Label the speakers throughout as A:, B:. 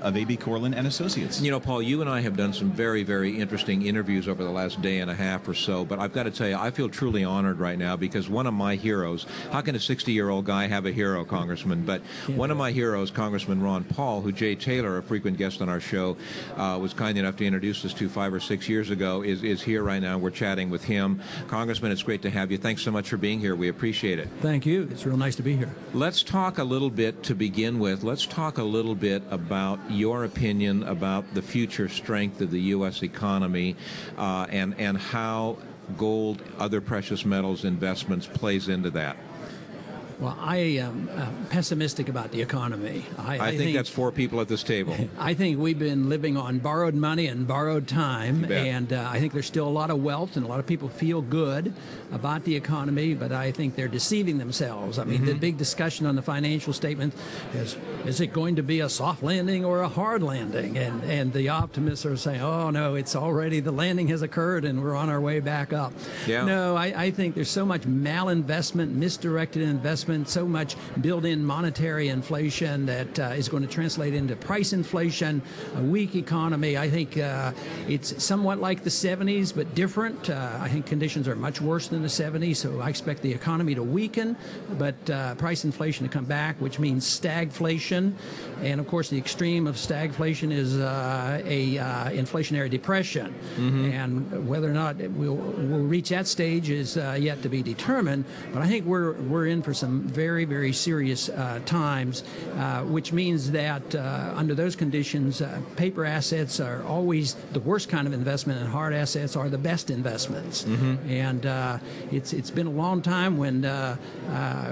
A: of A.B. Corlin and Associates.
B: You know, Paul, you and I have done some very, very interesting interviews over the last day and a half or so, but I've got to tell you, I feel truly honored right now because one of my heroes, how can a 60-year-old guy have a hero, Congressman? But one of my heroes, Congressman Ron Paul, who Jay Taylor, a frequent guest on our show, was kind enough to introduce us to 5 or 6 years ago, is here right now. We're chatting with him. Congressman, it's great to have you. Thanks so much for being here. We appreciate it.
C: Thank you. It's real nice to be here.
B: Let's talk a little bit to begin with. Let's talk a little bit about your opinion about the future strength of the U.S. economy and how gold, other precious metals investments plays into that.
C: Well, I am pessimistic about the economy.
B: I think that's 4 people at this table.
C: I think we've been living on borrowed money and borrowed time, and I think there's still a lot of wealth, and a lot of people feel good about the economy, but I think they're deceiving themselves. I mean, the big discussion on the financial statement is it going to be a soft landing or a hard landing? And the optimists are saying, oh, no, it's already, the landing has occurred, and we're on our way back up.
B: Yeah.
C: No, I think there's so much malinvestment, misdirected investment, so much built-in monetary inflation that is going to translate into price inflation, a weak economy. I think it's somewhat like the 70s, but different. I think conditions are much worse than the 70s, so I expect the economy to weaken, but price inflation to come back, which means stagflation. And, of course, the extreme of stagflation is a inflationary depression. And whether or not we'll reach that stage is yet to be determined, but I think we're in for some very, very serious times, which means that under those conditions, paper assets are always the worst kind of investment, and hard assets are the best investments. And it's been a long time when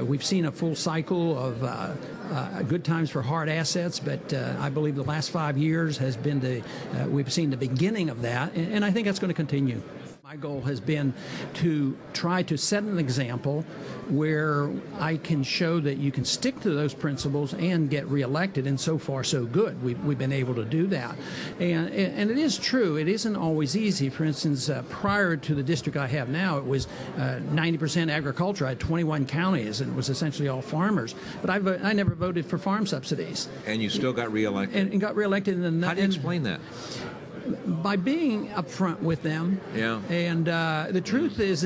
C: we've seen a full cycle of good times for hard assets, but I believe the last 5 years has been we've seen the beginning of that, and I think that's going to continue. My goal has been to try to set an example where I can show that you can stick to those principles and get reelected, and so far so good. We've been able to do that. And it is true, it isn't always easy. For instance, prior to the district I have now, it was 90% agriculture. I had 21 counties, and it was essentially all farmers. But I never voted for farm subsidies.
B: And you still got reelected.
C: And got reelected.
B: How do you explain that?
C: By being upfront with them.
B: Yeah.
C: And the truth is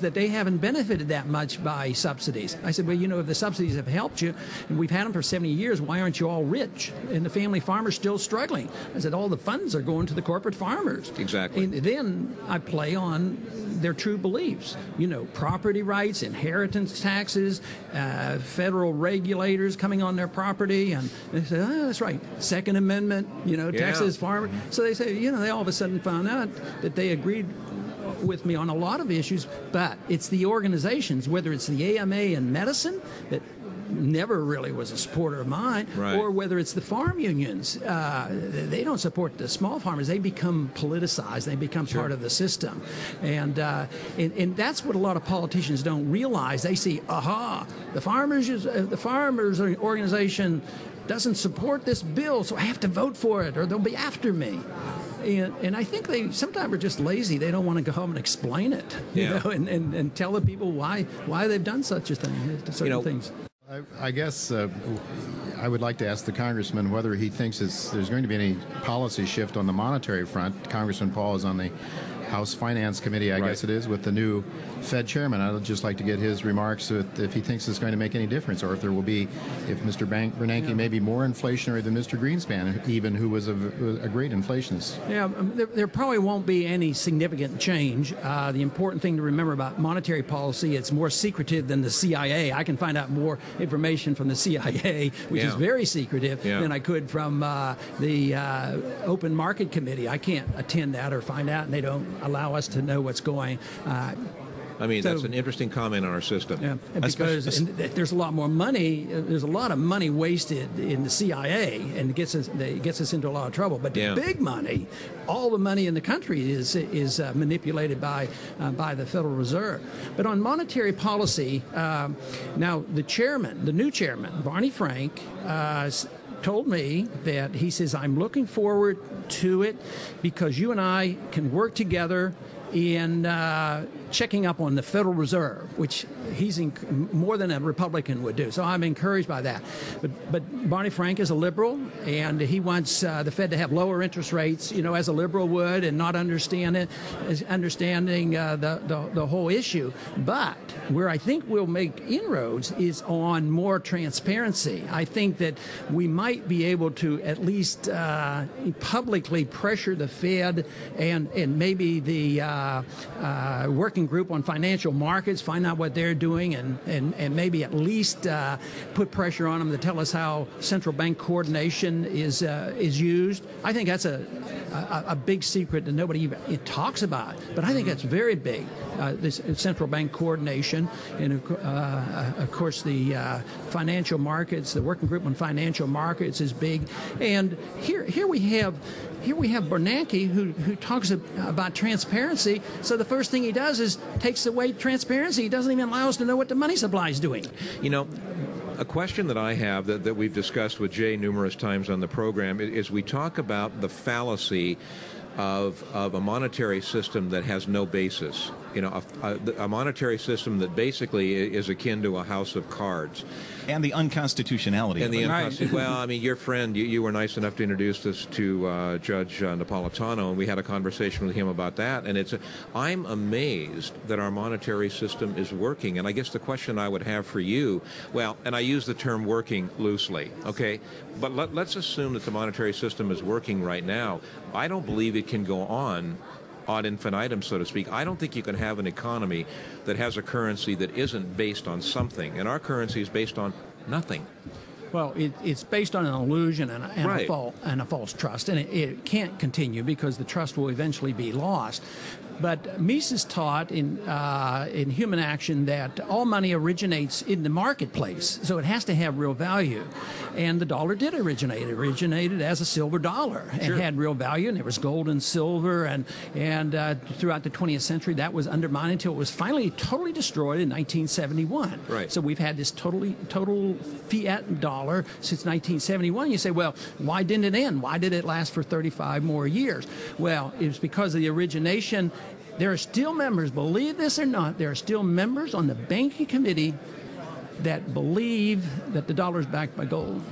C: that they haven't benefited that much by subsidies. I said, well, you know, if the subsidies have helped you, and we've had them for 70 years, why aren't you all rich? And the family farmer's still struggling. I said, all the funds are going to the corporate farmers.
B: Exactly. And
C: then I play on their true beliefs. You know, property rights, inheritance taxes, federal regulators coming on their property, and they say, oh, that's right, Second Amendment, you know, Texas farmers. So they say, you know, they all of a sudden found out that they agreed with me on a lot of issues, but it's the organizations, whether it's the AMA in medicine that never really was a supporter of mine, or whether it's the farm unions. They don't support the small farmers. They become politicized. They become part of the system. And that's what a lot of politicians don't realize. They see, aha, the farmers organization doesn't support this bill, so I have to vote for it, or they'll be after me. And I think they sometimes are just lazy. They don't want to go home and explain it, you know, and tell the people why they've done such a thing, certain things.
D: I guess I would like to ask the congressman whether he thinks there's going to be any policy shift on the monetary front. Congressman Paul is on the House Finance Committee, I guess it is, with the new Fed chairman. I'd just like to get his remarks if he thinks it's going to make any difference, or if there will be, if Mr. Bernanke may be more inflationary than Mr. Greenspan, even, who was a great inflationist.
C: Yeah, there probably won't be any significant change. The important thing to remember about monetary policy, it's more secretive than the CIA. I can find out more information from the CIA, which is very secretive, than I could from the Open Market Committee. I can't attend that or find out, and they don't allow us to know what's going.
B: I mean, that's an interesting comment on our system.
C: Yeah, because there's a lot more money. There's a lot of money wasted in the CIA, and it gets us into a lot of trouble. But the big money, all the money in the country is manipulated by the Federal Reserve. But on monetary policy, now the new chairman, Barney Frank, told me that he says, I'm looking forward to it because you and I can work together in checking up on the Federal Reserve, which he's more than a Republican would do. So I'm encouraged by that. But Barney Frank is a liberal, and he wants the Fed to have lower interest rates, as a liberal would, and not understanding the whole issue. But where I think we'll make inroads is on more transparency. I think that we might be able to at least publicly pressure the Fed and maybe the working group on financial markets, find out what they're doing, and maybe at least put pressure on them to tell us how central bank coordination is used. I think that's a big secret that nobody even talks about, but I think that's very big, this central bank coordination. And of course the financial markets, the working group on financial markets is big. And here we have Bernanke who talks about transparency. So the first thing he does is takes away transparency. He doesn't even allow us to know what the money supply is doing.
B: A question that I have that we've discussed with Jay numerous times on the program is we talk about the fallacy of a monetary system that has no basis. A monetary system that basically is akin to a house of cards.
A: And the unconstitutionality.
B: And well, I mean, your friend, you were nice enough to introduce this to Judge Napolitano, and we had a conversation with him about that. And I'm amazed that our monetary system is working. And I guess the question I would have for you, well, and I use the term working loosely, okay? But let's assume that the monetary system is working right now. I don't believe it can go on ad infinitum, so to speak. I don't think you can have an economy that has a currency that isn't based on something, and our currency is based on nothing.
C: Well, it's based on an illusion and a false trust, and it can't continue because the trust will eventually be lost. But Mises taught in Human Action that all money originates in the marketplace, so it has to have real value. And the dollar did originate. It originated as a silver dollar and had real value, and there was gold and silver, and throughout the 20th century that was undermined until it was finally totally destroyed in 1971.
B: Right.
C: So we've had this total fiat dollar since 1971. You say, well, why didn't it end? Why did it last for 35 more years? Well, it was because of the origination. There are still members, believe this or not, there are still members on the banking committee that believe that the dollar is backed by gold.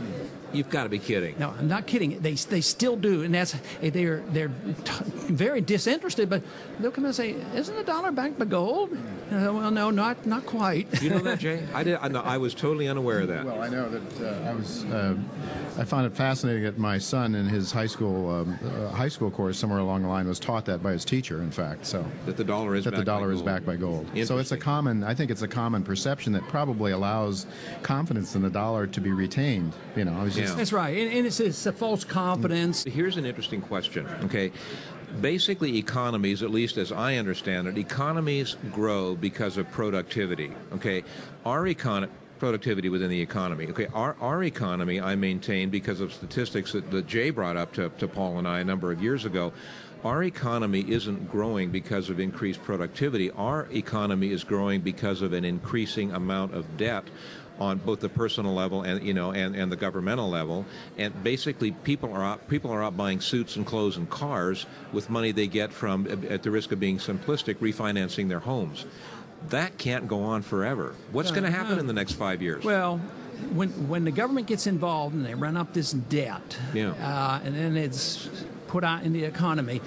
B: You've got to be kidding.
C: No, I'm not kidding. They still do, and they're very disinterested. But they'll come and say, "Isn't the dollar backed by gold?" Well, no, not quite.
B: You know that, Jay? I was totally unaware of that.
D: Well, I know that I found it fascinating that my son in his high school course somewhere along the line was taught that by his teacher. In fact, so
B: that the dollar is
D: backed by gold. So it's I think it's a common perception that probably allows confidence in the dollar to be retained.
C: That's right, and it's a false confidence.
B: Here's an interesting question, okay? Basically, economies, at least as I understand it, economies grow because of productivity, okay? Productivity within the economy. Okay, our economy, I maintain, because of statistics that Jay brought up to Paul and I a number of years ago, our economy isn't growing because of increased productivity. Our economy is growing because of an increasing amount of debt on both the personal level and and the governmental level, and basically people are out buying suits and clothes and cars with money they get from, at the risk of being simplistic, refinancing their homes. That can't go on forever. What's going to happen in the next 5 years?
C: Well, when the government gets involved and they run up this debt, and then it's put out in the economy,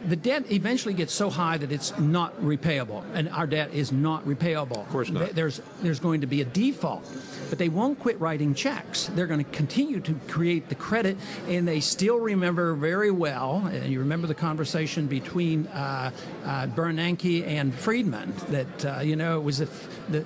C: the debt eventually gets so high that it's not repayable, and our debt is not repayable.
B: Of course not.
C: There's going to be a default, but they won't quit writing checks. They're going to continue to create the credit, and they still remember very well, and you remember the conversation between Bernanke and Friedman, that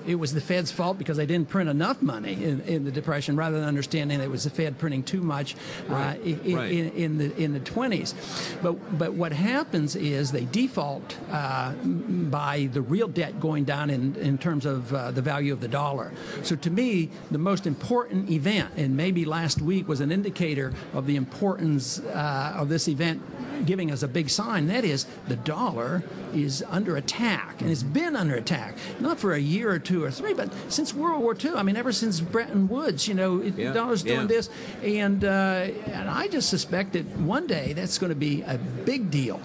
C: it was the Fed's fault because they didn't print enough money in the Depression, rather than understanding that it was the Fed printing too much in the 20s. But what happens is they default by the real debt going down in terms of the value of the dollar. So to me, the most important event, and maybe last week was an indicator of the importance of this event, giving us a big sign, that is the dollar is under attack, and it's been under attack, not for a year or two or three, but since World War II. I mean, ever since Bretton Woods, the dollar's doing this, and I just suspect that one day that's going to be a big deal.